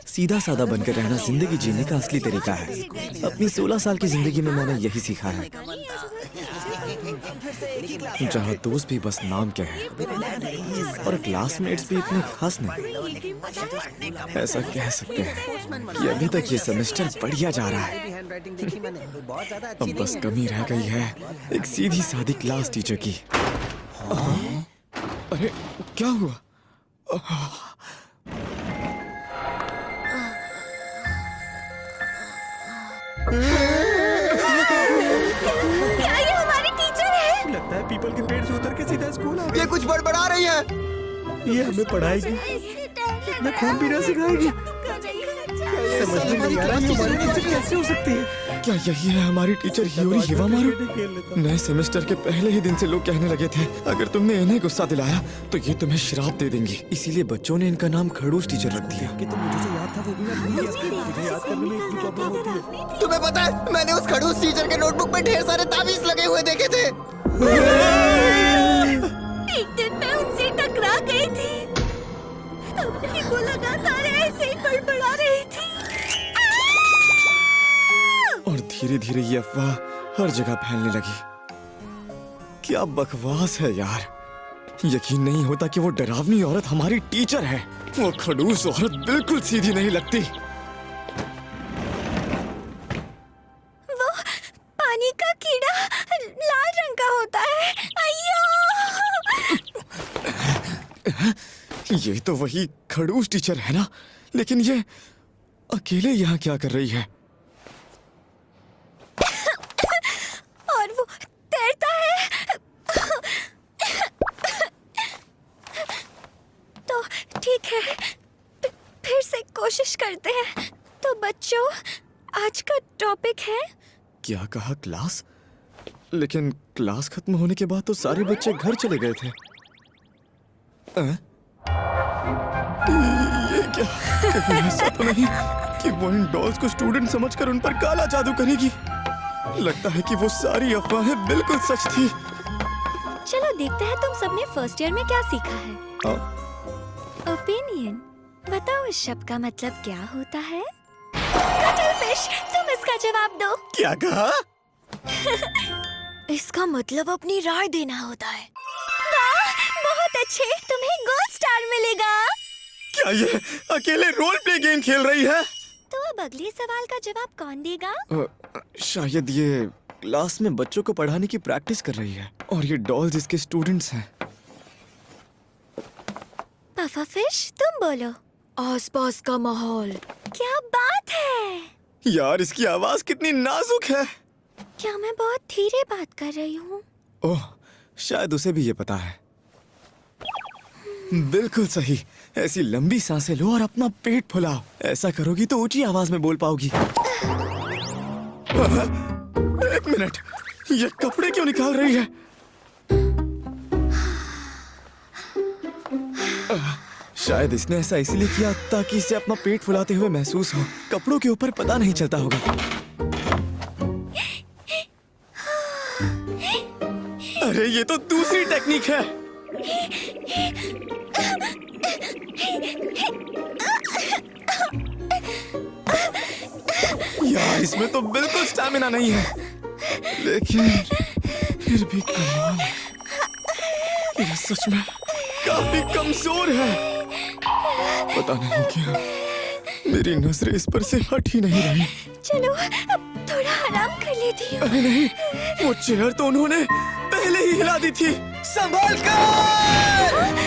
सीधा साधा बनकर रहना जिंदगी जीने का असली तरीका है। अपनी 16 साल की जिंदगी में मैंने यही सीखा है, जहाँ दोस्त भी बस नाम के हैं और क्लासमेट्स भी इतने खास नहीं। ऐसा कह सकते हैं कि अभी तक ये सेमेस्टर बढ़िया जा रहा है। अब बस कमी रह गई है एक सीधी सादी क्लास टीचर की। अरे क्या हुआ? क्या ये हमारी टीचर है? लगता है पीपल के पेड़ से उतर के सीधा स्कूल आ गई। ये कुछ बड़बड़ा रही है। ये हमें पढ़ाएगी, ना खून पीना सिखाएगी। समझ में नहीं आ रहा ये हमारी टीचर कैसे हो सकती है। क्या यही है हमारी टीचर हियोरी हिवामारू? नए सेमेस्टर के पहले ही दिन से लोग कहने लगे थे अगर तुमने इन्हें गुस्सा दिलाया तो ये तुम्हें श्राप दे देंगी। इसीलिए बच्चों ने इनका नाम खड़ूस टीचर रख दिया। तुम्हें पता है मैंने उस खड़ूस टीचर के नोटबुक में ढेर सारे ताबीज लगे हुए देखे थे। एक दिन मैं उनसे टकरा गई थी, तब भी वो लगातार ऐसे ही बड़बड़ा रही थी। और धीरे धीरे ये अफवाह हर जगह फैलने लगी। क्या बकवास है यार, यकीन नहीं होता कि वो डरावनी औरत हमारी टीचर है। वो खड़ूस औरत बिल्कुल सीधी नहीं लगती। वो पानी का कीड़ा लाल रंग का होता है। अय्यो! ये तो वही खड़ूस टीचर है ना, लेकिन ये अकेले यहाँ क्या कर रही है? और वो तैरता है। तो ठीक है, फिर से कोशिश करते हैं। तो बच्चों, आज का टॉपिक है। क्या कहा? क्लास? लेकिन क्लास खत्म होने के बाद तो सारे बच्चे घर चले गए थे। ये क्या? कहीं ऐसा तो नहीं कि वो इन डॉल्स को स्टूडेंट समझकर उन पर काला जादू करेगी? लगता है कि वो सारी अफवाहें बिल्कुल सच थी। चलो देखते हैं तुम सबने फर्स्ट ईयर में क्या सीखा है। ओपिनियन। बताओ इस शब्द का मतलब क्या होता है? कटलफिश, तुम इसका जवाब दो। क्या कहा? इसका मतलब अपनी राय देना होता है। वाह, बहुत अच्छे, तुम्हें गोल्ड स्टार मिलेगा। क्या ये अकेले रोल प्ले गेम खेल रही है? तो अब अगले सवाल का जवाब कौन देगा? शायद ये क्लास में बच्चों को पढ़ाने की प्रैक्टिस कर रही है और ये डॉल्स इसके स्टूडेंट्स हैं। पफाफिश, तुम बोलो। आसपास का माहौल। क्या बात है यार, इसकी आवाज कितनी नाजुक है। क्या मैं बहुत धीरे बात कर रही हूँ? ओह, शायद उसे भी ये पता है। बिल्कुल सही। ऐसी लंबी सांसें लो और अपना पेट फुलाओ। ऐसा करोगी तो ऊंची आवाज में बोल पाओगी। एक मिनट, ये कपड़े क्यों निकाल रही है? शायद इसने ऐसा इसलिए किया ताकि इसे अपना पेट फुलाते हुए महसूस हो। कपड़ों के ऊपर पता नहीं चलता होगा। अरे ये तो दूसरी टेक्निक है। यार, इसमें तो बिल्कुल स्टैमिना नहीं है, लेकिन फिर भी कमाल है। ये सच में काफी कमजोर है। पता नहीं क्या मेरी नजरें इस पर से हट ही नहीं रही। चलो अब थोड़ा आराम कर लेती हूँ। अरे नहीं, वो चेयर तो उन्होंने पहले ही हिला दी थी। संभाल कर!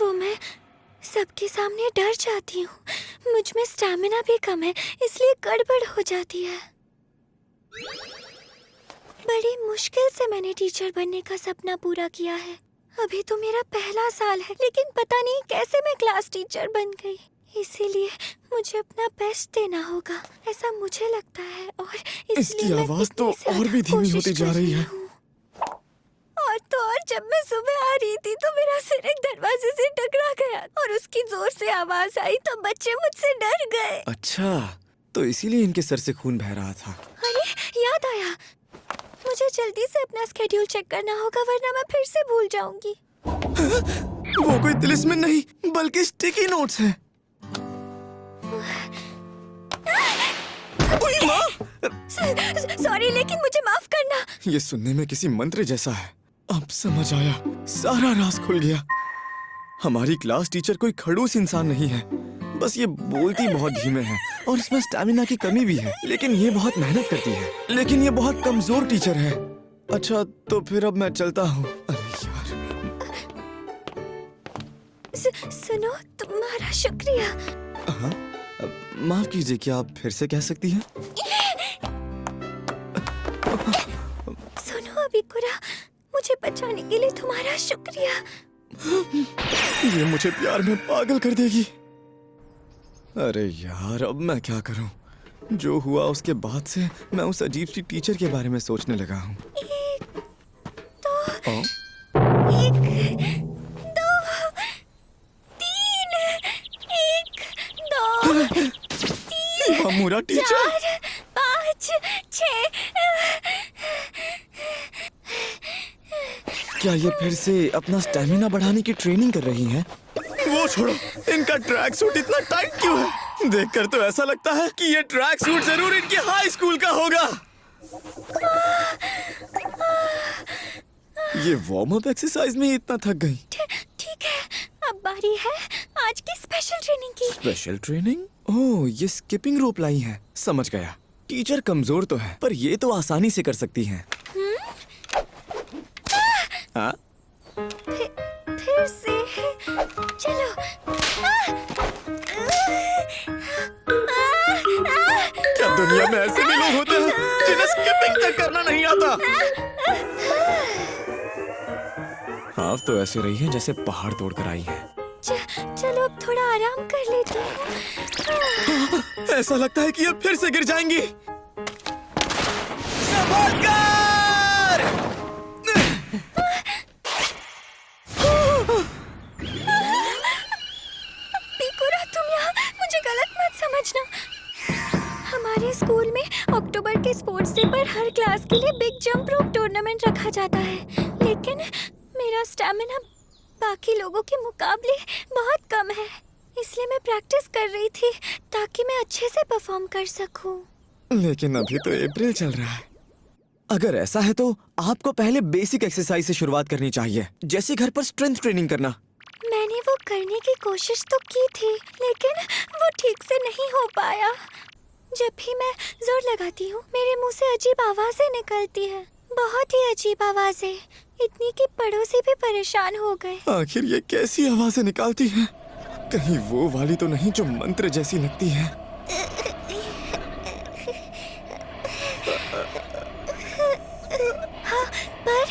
वो मैं सबके सामने डर जाती हूँ। मुझ में स्टैमिना भी कम है, इसलिए गड़बड़ हो जाती है। बड़ी मुश्किल से मैंने टीचर बनने का सपना पूरा किया है। अभी तो मेरा पहला साल है, लेकिन पता नहीं कैसे मैं क्लास टीचर बन गई। इसीलिए मुझे अपना बेस्ट देना होगा, ऐसा मुझे लगता है। और इसकी आवाज तो और भी धीमी होती जा रही है। और जब मैं सुबह आ रही थी तो मेरा सिर एक दरवाजे से टकरा गया और उसकी जोर से आवाज आई तो बच्चे मुझसे डर गए। अच्छा, तो इसीलिए इनके सर से खून बह रहा था। अरे याद आया, मुझे जल्दी से अपना स्केड्यूल चेक करना होगा, वरना मैं फिर से भूल जाऊंगी। वो कोई तिलिस्म नहीं बल्कि स्टिकी नोट्स हैं। ओए माँ! सॉरी, लेकिन मुझे माफ करना। ये सुनने में किसी मंत्र जैसा है। अब समझ आया, सारा राज खुल गया। हमारी क्लास टीचर कोई खड़ूस इंसान नहीं है, बस ये बोलती बहुत धीमे है और इसमें स्टैमिना की कमी भी है। लेकिन ये बहुत मेहनत करती है, लेकिन ये बहुत कमजोर टीचर है। अच्छा, तो फिर अब मैं चलता हूँ। अरे यार। सुनो, तुम्हारा शुक्रिया। हाँ, माफ कीजिए, क्या आप फिर से कह सकती हैं? सुनो अबिकुरा, मुझे बचाने के लिए तुम्हारा शुक्रिया। ये मुझे प्यार में पागल कर देगी। अरे यार, अब मैं क्या करूं? जो हुआ उसके बाद से मैं उस अजीब सी टीचर के बारे में सोचने लगा हूँ। एक, दो, ओ? 1, 2, 3, 1, 2, 3, हमारा टीचर 4, 5, 6। क्या ये फिर से अपना स्टैमिना बढ़ाने की ट्रेनिंग कर रही हैं? वो छोड़ो, इनका ट्रैक सूट इतना टाइट क्यों है? देखकर तो ऐसा लगता है कि ये ट्रैक सूट जरूर इनकी हाई स्कूल का होगा। ये वार्म अप एक्सरसाइज में इतना थक गई। ठीक है, अब बारी है आज की स्पेशल ट्रेनिंग की। Special training? ओह, ये स्किपिंग रोप लाई है। समझ गया। टीचर कमजोर तो है, पर ये तो आसानी से कर सकती हैं। हाँ? फिर से चलो। क्या दुनिया में ऐसे भी लोग होते हैं जिन्हें स्किपिंग तक करना नहीं आता? हाँ, तो ऐसे रही है जैसे पहाड़ तोड़कर आई है। चलो अब थोड़ा आराम कर लेती हूँ। ऐसा लगता है कि ये फिर से गिर जाएंगी। संभाल कर! बिकुरा, तुम यहाँ, मुझे गलत मत समझना। हमारे स्कूल में अक्टूबर के स्पोर्ट्स डे पर हर क्लास के लिए बिग जंप रोप टूर्नामेंट रखा जाता है, लेकिन मेरा स्टैमिना बाकी लोगों के मुकाबले बहुत कम है। इसलिए मैं प्रैक्टिस कर रही थी ताकि मैं अच्छे से परफॉर्म कर सकूं। लेकिन अभी तो अप्रैल चल रहा है। अगर ऐसा है तो आपको पहले बेसिक एक्सरसाइज से शुरुआत करनी चाहिए, जैसे घर पर स्ट्रेंथ ट्रेनिंग करना। मैंने वो करने की कोशिश तो की थी, लेकिन वो ठीक से नहीं हो पाया। जब भी मैं जोर लगाती हूँ, मेरे मुंह से अजीब आवाजें निकलती हैं, बहुत ही अजीब आवाजें, इतनी कि पड़ोसी भी परेशान हो गए। आखिर ये कैसी आवाजें निकालती हैं? कहीं वो वाली तो नहीं जो मंत्र जैसी लगती है? हाँ, पर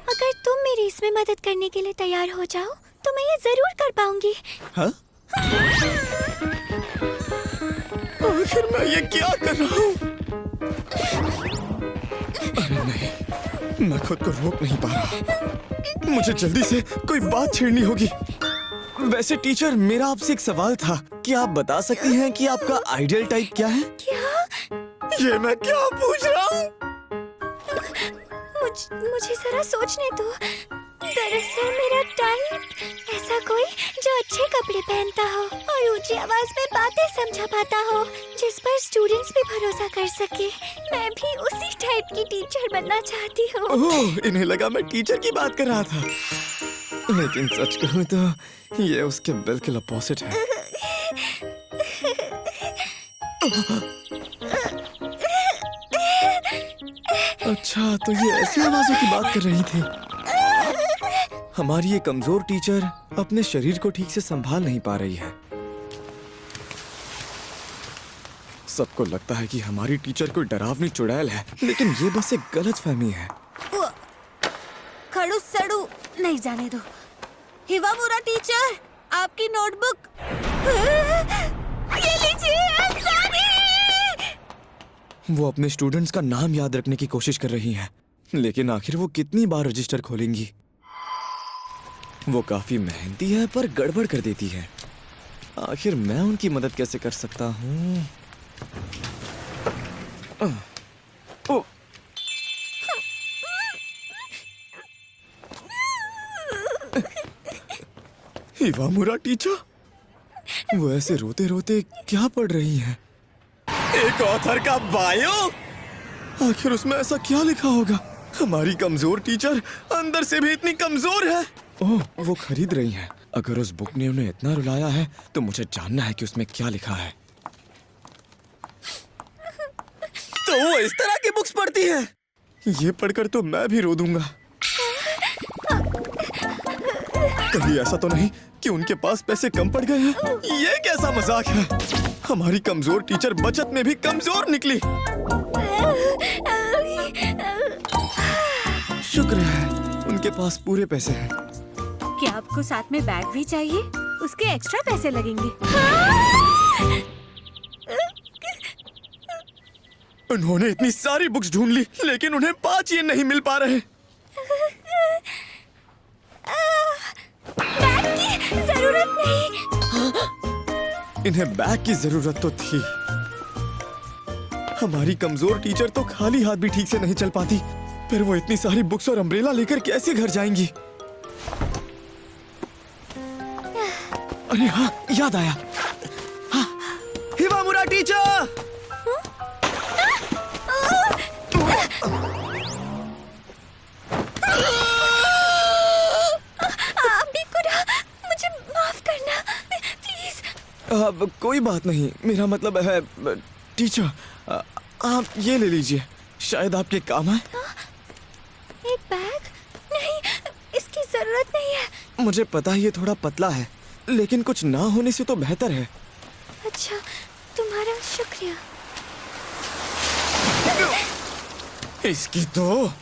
अगर तुम मेरी इसमें मदद करने के लिए तैयार हो जाओ तो मैं ये जरूर कर पाऊंगी। हाँ? आखिर मैं ये क्या कर रहा हूँ? अरे नहीं, मैं खुद को रोक नहीं पा रहा। मुझे जल्दी से कोई बात छेड़नी होगी। वैसे टीचर, मेरा आपसे एक सवाल था। क्या आप बता सकती हैं कि आपका आइडियल टाइप क्या है? क्या? ये मैं क्या पूछ रहा हूँ? मुझे जरा सोचने दो। दरअसल मेरा टाइप ऐसा ऐसा कोई जो अच्छे कपड़े पहनता हो और ऊंची आवाज में बातें समझा पाता हो, जिस पर स्टूडेंट्स भी भरोसा कर सके। मैं भी उसी टाइप की टीचर बनना चाहती हूँ। ओह, इन्हें लगा मैं टीचर की बात कर रहा था, लेकिन सच कहूँ तो ये उसके बिल्कुल अपोजिट है। अच्छा, तो ये ऐसी आवाजों की बात कर रही थी। हमारी ये कमजोर टीचर अपने शरीर को ठीक से संभाल नहीं पा रही है। सबको लगता है कि हमारी टीचर कोई डरावनी चुड़ैल है, लेकिन ये बस एक गलतफहमी है। खड़ू सड़ू नहीं जाने दो। हिवामुरा टीचर, आपकी नोटबुक। ये लीजिए, वो अपने स्टूडेंट्स का नाम याद रखने की कोशिश कर रही हैं, लेकिन आखिर वो कितनी बार रजिस्टर खोलेंगी? वो काफी मेहनती है पर गड़बड़ कर देती है। आखिर मैं उनकी मदद कैसे कर सकता हूँ? हिवामुरा टीचर, वो ऐसे रोते रोते क्या पढ़ रही हैं? एक ऑथर का बायो? आखिर उसमें ऐसा क्या लिखा होगा? हमारी कमजोर टीचर अंदर से भी इतनी कमजोर है। ओह, वो खरीद रही हैं। अगर उस बुक ने उन्हें इतना रुलाया है तो मुझे जानना है कि उसमें क्या लिखा है। तो वो इस तरह की बुक्स पढ़ती है। ये पढ़कर तो मैं भी रो दूंगा। कहीं ऐसा तो नहीं कि उनके पास पैसे कम पड़ गए हैं? ये कैसा मजाक है? हमारी कमजोर टीचर बचत में भी कमजोर निकली। शुक्र है उनके पास पूरे पैसे हैं। क्या आपको साथ में बैग भी चाहिए? उसके एक्स्ट्रा पैसे लगेंगे। उन्होंने इतनी सारी बुक्स ढूंढ ली, लेकिन उन्हें 5 येन नहीं मिल पा रहे। बैग की जरूरत नहीं। इन्हें बैग की जरूरत तो थी। हमारी कमजोर टीचर तो खाली हाथ भी ठीक से नहीं चल पाती, फिर वो इतनी सारी बुक्स और अम्ब्रेला लेकर कैसे घर जाएंगी? अरे हाँ, याद आया। हाँ, हिवामुरा टीचर! मुझे माफ करना प्लीज। अब कोई बात नहीं, मेरा मतलब है टीचर, आप ये ले लीजिए, शायद आपके काम आए। एक बैग? नहीं, इसकी जरूरत नहीं है। मुझे पता है ये थोड़ा पतला है, लेकिन कुछ ना होने से तो बेहतर है। अच्छा, तुम्हारा शुक्रिया। इसकी तो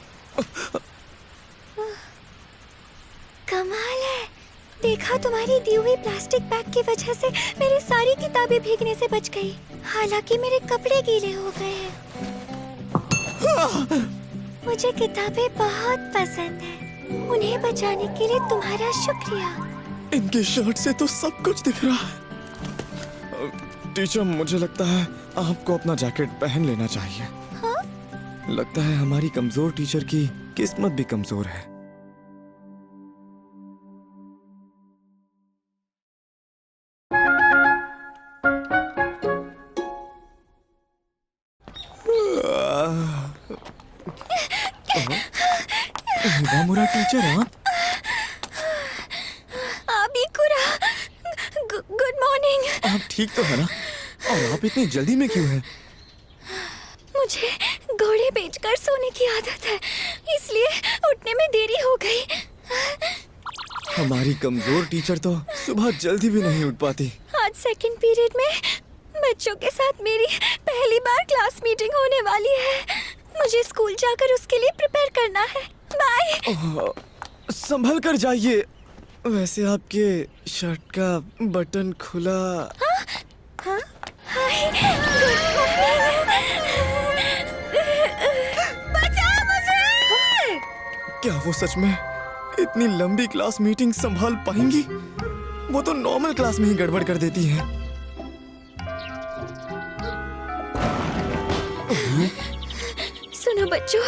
कमाल है। देखा, तुम्हारी दी हुई प्लास्टिक बैग की वजह से मेरी सारी किताबें भीगने से बच गई। हालांकि मेरे कपड़े गीले हो गए हैं। मुझे किताबें बहुत पसंद हैं। उन्हें बचाने के लिए तुम्हारा शुक्रिया। इनके शर्ट से तो सब कुछ दिख रहा है। टीचर, मुझे लगता है आपको अपना जैकेट पहन लेना चाहिए। हाँ? लगता है हमारी कमजोर टीचर की किस्मत भी कमजोर है। हिवामुरा टीचर, गुड मॉर्निंग। आप ठीक तो है ना? और आप इतनी जल्दी में क्यों हैं? मुझे घोड़े बेचकर सोने की आदत है, इसलिए उठने में देरी हो गई। हमारी कमजोर टीचर तो सुबह जल्दी भी नहीं उठ पाती। आज सेकंड पीरियड में बच्चों के साथ मेरी पहली बार क्लास मीटिंग होने वाली है। मुझे स्कूल जाकर उसके लिए प्रिपेयर करना है। बाय। संभल कर जाइए। वैसे आपके शर्ट का बटन खुला। हाँ? हाय, गुड मॉर्निंग। बचाओ मुझे। क्या वो सच में इतनी लंबी क्लास मीटिंग संभाल पाएंगी? वो तो नॉर्मल क्लास में ही गड़बड़ कर देती हैं। सुनो सुनो बच्चों,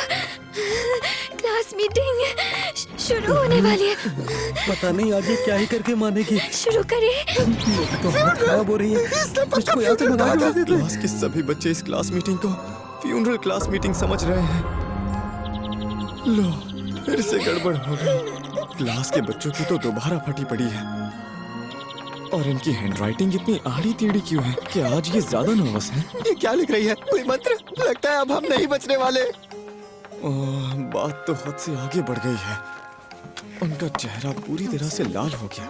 क्लास मीटिंग शुरू होने वाली है। पता नहीं आगे क्या ही करके मानेगी। शुरू करें। तो हालत खराब हो रही है। मुझको यहाँ से भगा दो। क्लास के सभी बच्चे इस क्लास मीटिंग को फ्यूनरल क्लास मीटिंग समझ रहे हैं। लो, फिर से गड़बड़ हो गई। क्लास के बच्चों की तो दोबारा फटी पड़ी है। और इनकी हैंडराइटिंग इतनी आड़ी टेढ़ी क्यों है? क्या आज ये ज्यादा नर्वस हैं? ये क्या लिख रही है? कोई मंत्र? लगता है अब हम नहीं बचने वाले। बात तो हद से आगे बढ़ गई है। उनका चेहरा पूरी तरह से लाल हो गया।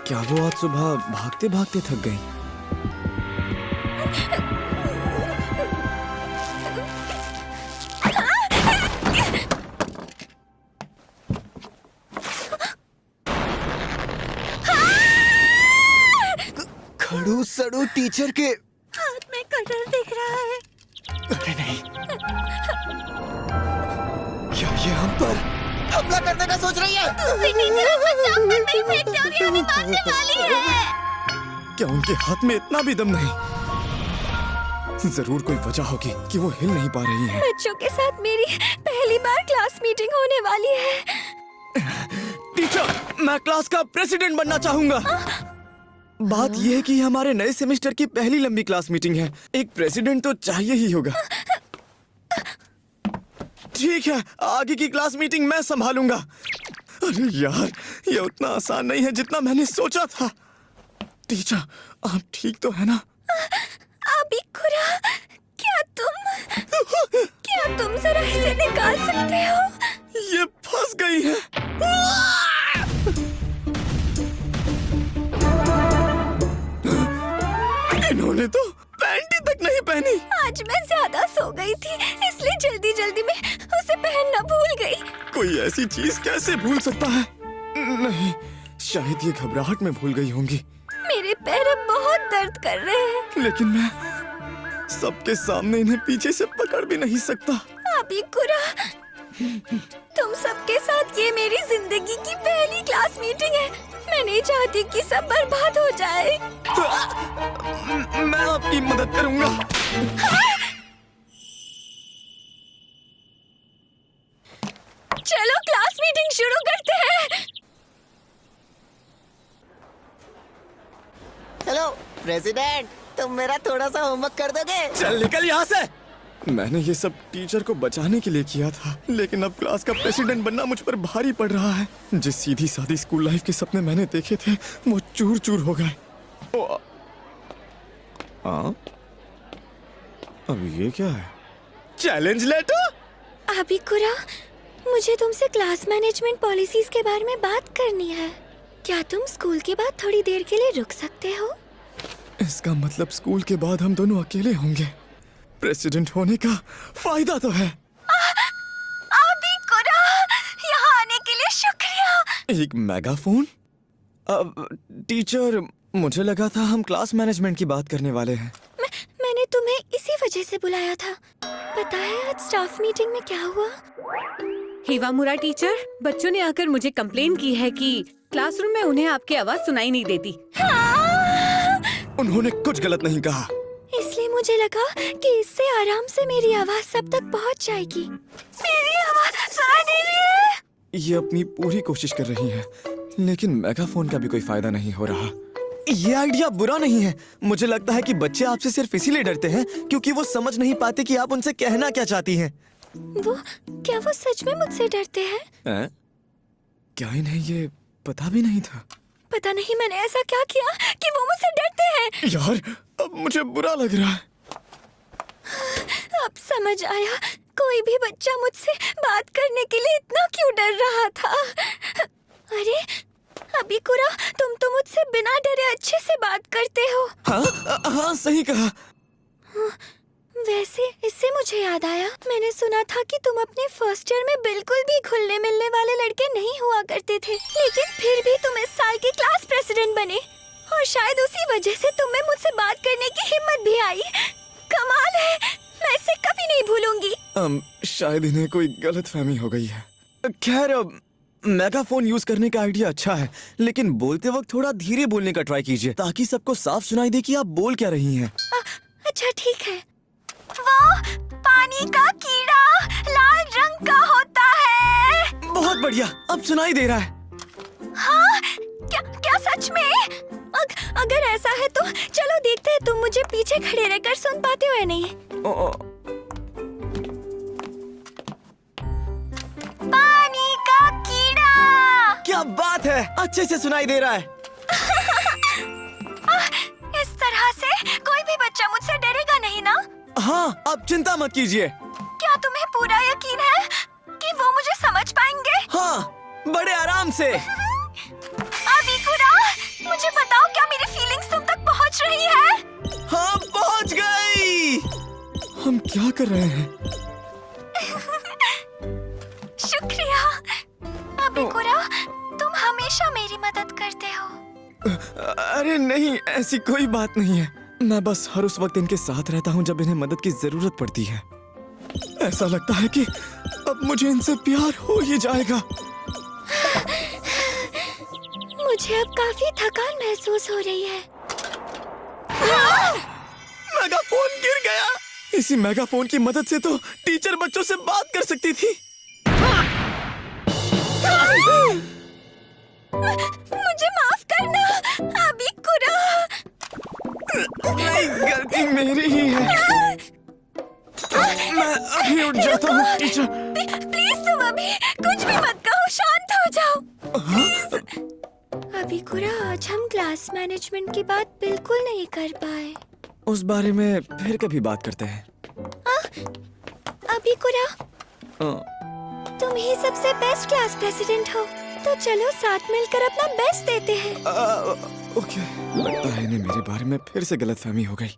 क्या वो आज सुबह भागते भागते थक गई? खड़ू सड़ू टीचर के हाथ में कटर दिख रहा है। अरे नहीं, क्या ये हम पर हमला करने का सोच रही है? क्या उनके हाथ में इतना भी दम नहीं? जरूर कोई वजह होगी कि वो हिल नहीं पा रही हैं। बच्चों के साथ मेरी पहली बार क्लास मीटिंग होने वाली है। टीचर, मैं क्लास का प्रेसिडेंट बनना चाहूंगा। बात यह है कि हमारे नए सेमेस्टर की पहली लंबी क्लास मीटिंग है। एक प्रेसिडेंट तो चाहिए ही होगा। ठीक है, आगे की क्लास मीटिंग मैं संभालूंगा। अरे यार, ये उतना आसान नहीं है जितना मैंने सोचा था। टीचर, आप ठीक तो है ना? अबिकुरा, क्या तुम जरा इसे निकाल सकते हो? ये फंस गई है। इन्होंने तो पैंटी तक नहीं पहनी। आज मैं ज्यादा सो गई थी, इसलिए जल्दी जल्दी में उसे पहनना भूल गई। कोई ऐसी चीज कैसे भूल सकता है? नहीं, शायद ये घबराहट में भूल गई होंगी। मेरे पैर अब बहुत दर्द कर रहे हैं। लेकिन मैं सबके सामने इन्हें पीछे से पकड़ भी नहीं सकता। अबिकुरा, तुम सबके साथ ये मेरी जिंदगी की पहली क्लास मीटिंग है। मैं नहीं चाहती कि सब बर्बाद हो जाए। मैं आपकी मदद करूंगा। चलो क्लास मीटिंग शुरू करते हैं। हेलो प्रेसिडेंट, तुम मेरा थोड़ा सा होमवर्क कर दोगे? चल निकल यहाँ से। मैंने ये सब टीचर को बचाने के लिए किया था, लेकिन अब क्लास का प्रेसिडेंट बनना मुझ पर भारी पड़ रहा है। जिस सीधी सादी स्कूल लाइफ के सपने मैंने देखे थे, वो चूर चूर हो गए। हाँ, अब ये क्या है? Challenge letter? अबिकुरा, मुझे तुमसे क्लास मैनेजमेंट पॉलिसीज के बारे में बात करनी है। क्या तुम स्कूल के बाद थोड़ी देर के लिए रुक सकते हो? इसका मतलब स्कूल के बाद हम दोनों अकेले होंगे। प्रेसिडेंट होने का फायदा तो है। अबिकुरा, यहाँ आने के लिए शुक्रिया। एक मेगाफोन? टीचर, मुझे लगा था हम क्लास मैनेजमेंट की बात करने वाले हैं। मैंने तुम्हें इसी वजह से बुलाया था। पता है आज स्टाफ मीटिंग में क्या हुआ? हिवामुरा टीचर, बच्चों ने आकर मुझे कंप्लेन की है कि क्लासरूम में उन्हें आपकी आवाज सुनाई नहीं देती। उन्होंने कुछ गलत नहीं कहा। इसलिए मुझे लगा कि इससे आराम से मेरी आवाज सब तक पहुंच जाएगी। मेरी आवाज सुनाई दे रही है। ये अपनी पूरी कोशिश कर रही है, लेकिन मेगाफोन का भी कोई फायदा नहीं हो रहा। ये आइडिया बुरा नहीं है। मुझे लगता है कि बच्चे आपसे सिर्फ इसीलिए डरते हैं क्योंकि वो समझ नहीं पाते कि आप उनसे कहना क्या चाहती हैं। क्या वो सच में मुझसे डरते हैं? क्या इन्हें ये पता भी नहीं था? पता नहीं मैंने ऐसा क्या किया कि वो मुझसे डरते हैं। यार, अब मुझे बुरा लग रहा है। अब समझ आया, कोई भी बच्चा मुझसे बात करने के लिए इतना क्यों डर रहा था। अरे अबिकुरा, तुम तो मुझसे बिना डरे अच्छे से बात करते हो। हाँ, सही कहा। वैसे इससे मुझे याद आया, मैंने सुना था कि तुम अपने फर्स्ट ईयर में बिल्कुल भी घुलने मिलने वाले लड़के नहीं हुआ करते थे, लेकिन फिर भी तुम इस साल के क्लास प्रेसिडेंट बने और शायद उसी वजह से तुम्हें मुझसे बात करने की हिम्मत भी आई। कमाल है, मैं इसे कभी नहीं भूलूंगी। शायद इन्हें कोई गलतफहमी हो गई है। खैर, मेगाफोन यूज करने का आइडिया अच्छा है, लेकिन बोलते वक्त थोड़ा धीरे बोलने का ट्राई कीजिए ताकि सबको साफ सुनाई दे कि आप बोल क्या रही हैं। अच्छा ठीक है। वो पानी का कीड़ा, बढ़िया, अब सुनाई दे रहा है। हाँ, क्या सच में? अगर ऐसा है तो चलो देखते हैं तुम मुझे पीछे खड़े रहकर सुन पाते हो या नहीं। पानी का कीड़ा। क्या बात है, अच्छे से सुनाई दे रहा है। इस तरह से कोई भी बच्चा मुझसे डरेगा नहीं ना? हाँ, अब चिंता मत कीजिए। क्या तुम्हें पूरा यकीन है कि वो मुझे समझ पाएंगे? हाँ, बड़े आराम से। अबीकुरा, मुझे बताओ क्या मेरी फीलिंग्स तुम तक पहुंच रही है? हाँ, पहुंच गई। हम क्या कर रहे हैं? शुक्रिया। अबीकुरा, तुम हमेशा मेरी मदद करते हो। अरे नहीं, ऐसी कोई बात नहीं है। मैं बस हर उस वक्त इनके साथ रहता हूँ जब इन्हें मदद की जरूरत पड़ती है। ऐसा लगता है कि अब मुझे इनसे प्यार हो ही जाएगा। मुझे अब काफी थकान महसूस हो रही है। मेगाफोन गिर गया। इसी मेगाफोन की मदद से तो टीचर बच्चों से बात कर सकती थी। मुझे माफ करना, अबीकुरा। नहीं, गलती मेरी ही है। मैं अभी उठ जाता हूँ टीचर। प्लीज तुम अभी कुछ भी मत कहो, शांत हो जाओ प्लीज। अबीकुरा, आज हम क्लास मैनेजमेंट की बात बिल्कुल नहीं कर पाए। उस बारे में फिर कभी बात करते हैं। अबीकुरा, तुम ही सबसे बेस्ट क्लास प्रेसिडेंट हो, तो चलो साथ मिलकर अपना बेस्ट देते हैं। ओके, लगता है इन्हें मेरे बारे में फिर से गलतफहमी हो गई।